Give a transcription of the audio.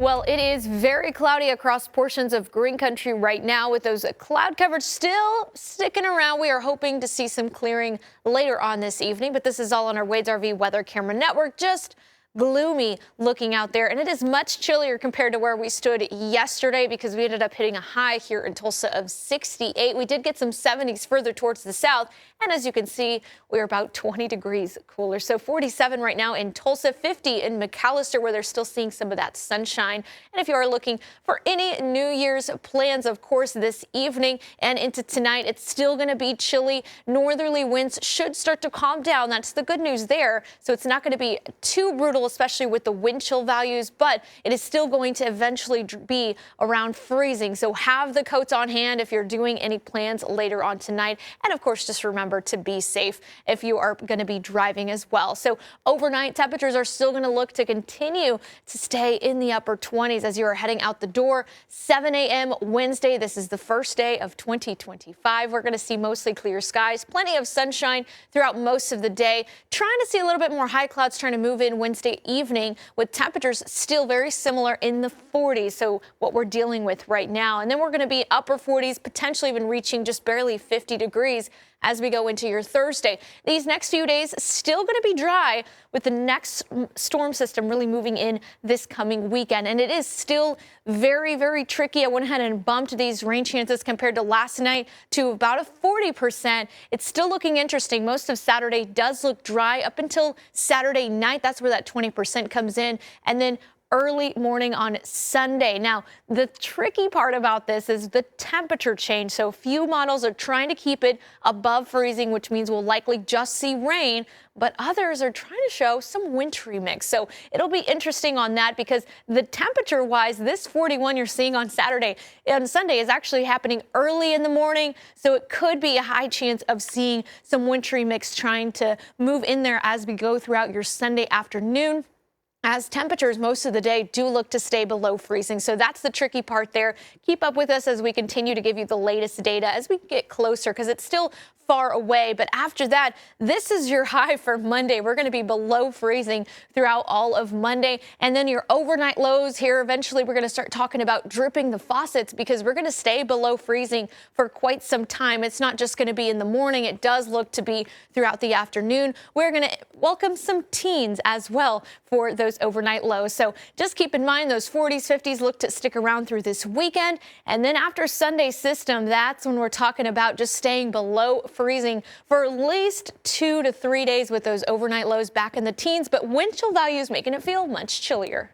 Well, it is very cloudy across portions of green country right now with those cloud coverage still sticking around. We are hoping to see some clearing later on this evening, but this is all on our Wade's RV Weather Camera Network. Just gloomy looking out there, and it is much chillier compared to where we stood yesterday because we ended up hitting a high here in Tulsa of 68. We did get some 70s further towards the south, and as you can see, we're about 20 degrees cooler. So 47 right now in Tulsa, 50 in McAllister, where they're still seeing some of that sunshine. And if you are looking for any New Year's plans, of course, this evening and into tonight, it's still going to be chilly. Northerly winds should start to calm down. That's the good news there. So it's not going to be too brutal, especially with the wind chill values, but it is still going to eventually be around freezing. So have the coats on hand if you're doing any plans later on tonight. And of course, just remember to be safe if you are going to be driving as well. So overnight temperatures are still going to look to continue to stay in the upper 20s as you are heading out the door. 7 a.m. Wednesday. This is the first day of 2025. We're going to see mostly clear skies, plenty of sunshine throughout most of the day. Trying to see a little bit more high clouds trying to move in Wednesday evening with temperatures still very similar in the 40s. So what we're dealing with right now. And then we're going to be upper 40s, potentially even reaching just barely 50 degrees as we go into your Thursday. These next few days still going to be dry with the next storm system really moving in this coming weekend. And it is still very, very tricky. I went ahead and bumped these rain chances compared to last night to about a 40%. It's still looking interesting. Most of Saturday does look dry up until Saturday night. That's where that 20% comes in. And then early morning on Sunday. Now, the tricky part about this is the temperature change. So few models are trying to keep it above freezing, which means we'll likely just see rain, but others are trying to show some wintry mix. So it'll be interesting on that because the temperature wise, this 41 you're seeing on Saturday and Sunday is actually happening early in the morning. So it could be a high chance of seeing some wintry mix trying to move in there as we go throughout your Sunday afternoon, as temperatures most of the day do look to stay below freezing. So that's the tricky part there. Keep up with us as we continue to give you the latest data as we get closer because it's still far away. But after that, this is your high for Monday. We're going to be below freezing throughout all of Monday. And then your overnight lows here. Eventually, we're going to start talking about dripping the faucets because we're going to stay below freezing for quite some time. It's not just going to be in the morning. It does look to be throughout the afternoon. We're going to welcome some teens as well for those overnight lows. So just keep in mind those 40s, 50s look to stick around through this weekend. And then after Sunday's system, that's when we're talking about just staying below freezing for at least 2 to 3 days with those overnight lows back in the teens, but wind chill values making it feel much chillier.